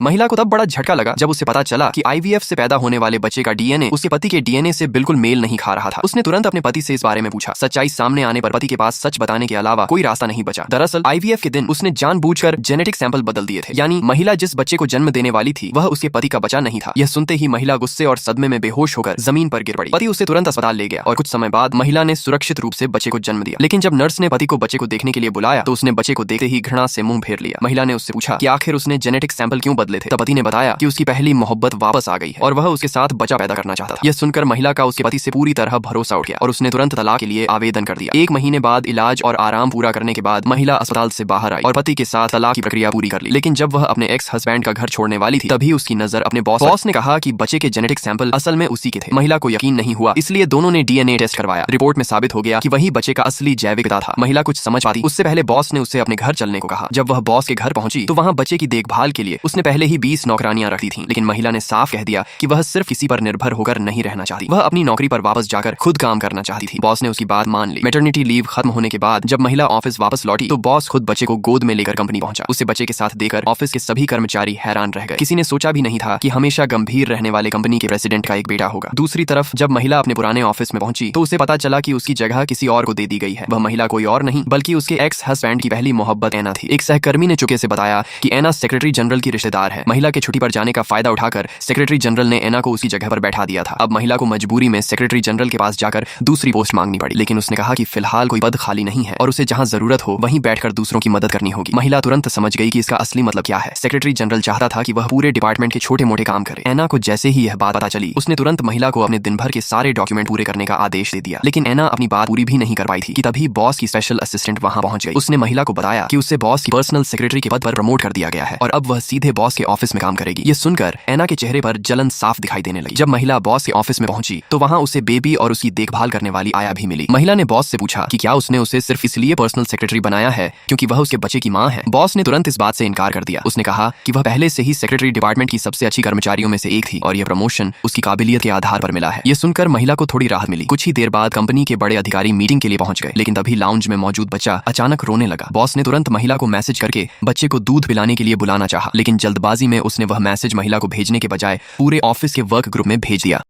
महिला को तब बड़ा झटका लगा जब उसे पता चला कि आईवीएफ से पैदा होने वाले बच्चे का डीएनए उसके पति के डीएनए से बिल्कुल मेल नहीं खा रहा था। उसने तुरंत अपने पति से इस बारे में पूछा। सच्चाई सामने आने पर पति के पास सच बताने के अलावा कोई रास्ता नहीं बचा। दरअसल आईवीएफ के दिन उसने जानबूझकर जेनेटिक सैंपल बदल दिए थे, यानी महिला जिस बच्चे को जन्म देने वाली थी वह उसके पति का बच्चा नहीं था। यह सुनते ही महिला गुस्से और सदमे में बेहोश होकर जमीन पर गिर पड़ी। पति उसे तुरंत अस्पताल ले गया और कुछ समय बाद महिला ने सुरक्षित रूप से बच्चे को जन्म दिया। लेकिन जब नर्स ने पति को बच्चे को देखने के लिए बुलाया तो उसने बच्चे को देखते ही घृणा से मुंह फेर लिया। महिला ने उससे पूछा कि आखिर उसने जेनेटिक सैंपल क्यों बदले थे। तब पति ने बताया कि उसकी पहली मोहब्बत वापस आ गई है और वह उसके साथ बच्चा पैदा करना चाहता था। यह सुनकर महिला का उसके पति से पूरी तरह भरोसा उठ गया और उसने तुरंत तलाक के लिए आवेदन कर दिया। 1 महीने बाद इलाज और आराम पूरा करने के बाद महिला अस्पताल से बाहर आई और पति के साथ तलाक की प्रक्रिया पूरी कर ली। लेकिन जब वह अपने एक्स हस्बैंड का घर छोड़ने वाली थी तभी उसकी नजर अपने बॉस ने कहा कि बच्चे के जेनेटिक सैंपल असल में उसी के थे। महिला को यकीन नहीं हुआ, इसलिए दोनों ने डीएनए टेस्ट करवाया। रिपोर्ट में साबित हो गया कि वही बच्चे का असली जैविक पिता था। महिला कुछ समझ पाती उससे पहले बॉस ने उसे अपने घर चलने को कहा। जब वह बॉस के घर पहुंची तो वहां बच्चे की देखभाल के लिए उसने पहले ही 20 नौकरानियां रखी थी। लेकिन महिला ने साफ कह दिया कि वह सिर्फ किसी पर निर्भर होकर नहीं रहना चाहती, वह अपनी नौकरी पर वापस जाकर खुद काम करना चाहती थी। बॉस ने उसकी बात मान ली। मैटरनिटी लीव खत्म होने के बाद जब महिला ऑफिस वापस लौटी तो बॉस खुद बच्चे को गोद में लेकर कंपनी पहुंचा। उसे बच्चे के साथ देकर ऑफिस के सभी कर्मचारी हैरान रह गए। किसी ने सोचा भी नहीं था कि हमेशा गंभीर रहने वाले कंपनी के प्रेसिडेंट का एक बेटा होगा। दूसरी तरफ जब महिला अपने पुराने ऑफिस में पहुंची तो उसे पता चला कि उसकी जगह किसी और को दे दी गई है। वह महिला कोई और नहीं बल्कि उसके एक्स हस्बैंड की पहली मोहब्बत एना थी। एक सहकर्मी ने चुके से बताया कि एना सेक्रेटरी जनरल की रिश्तेदार है। महिला के छुट्टी पर जाने का फायदा उठाकर सेक्रेटरी जनरल ने एना को उसकी जगह पर बैठा दिया था। अब महिला को मजबूरी में सेक्रेटरी जनरल के पास जाकर दूसरी पोस्ट मांगनी पड़ी, लेकिन उसने कहा कि फिलहाल कोई पद खाली नहीं है और उसे जहां जरूरत हो वहीं बैठकर दूसरों की मदद करनी होगी। महिला तुरंत समझ गई कि इसका असली मतलब क्या है। सेक्रेटरी जनरल चाहता था कि वह पूरे डिपार्टमेंट के छोटे मोटे काम करे। एना को जैसे ही यह बात पता चली उसने तुरंत महिला को अपने दिन भर के सारे डॉक्यूमेंट पूरे करने का आदेश दे दिया। लेकिन एना अपनी बात पूरी भी नहीं कर पाई थी कि तभी बॉस की स्पेशल असिस्टेंट वहां पहुंच गई। उसने महिला को बताया कि उसे बॉस की पर्सनल सेक्रेटरी के पद पर प्रमोट कर दिया गया है और अब वह सीधे बॉस के ऑफिस में काम करेगी। ये सुनकर एना के चेहरे पर जलन साफ दिखाई देने लगी। जब महिला बॉस के ऑफिस में पहुंची तो वहां उसे बेबी और उसकी देखभाल करने वाली आया भी मिली। महिला ने बॉस से पूछा कि क्या उसने उसे सिर्फ इसलिए पर्सनल सेक्रेटरी बनाया है क्योंकि वह उसके बच्चे की मां है। बॉस ने तुरंत इस बात से इनकार कर दिया। उसने कहा कि वह पहले से ही सेक्रेटरी डिपार्टमेंट की सबसे अच्छी कर्मचारियों में से एक थी और यह प्रमोशन उसकी काबिलियत के आधार पर मिला है। यह सुनकर महिला को थोड़ी राहत मिली। कुछ ही देर बाद कंपनी के बड़े अधिकारी मीटिंग के लिए पहुंच गए, लेकिन तभी लाउंज में मौजूद बच्चा अचानक रोने लगा। बॉस ने तुरंत महिला को मैसेज करके बच्चे को दूध पिलाने के लिए बुलाना चाहा, लेकिन जल्दबाजी में उसने वह मैसेज महिला को भेजने के बजाय पूरे ऑफिस के वर्क ग्रुप में भेज दिया।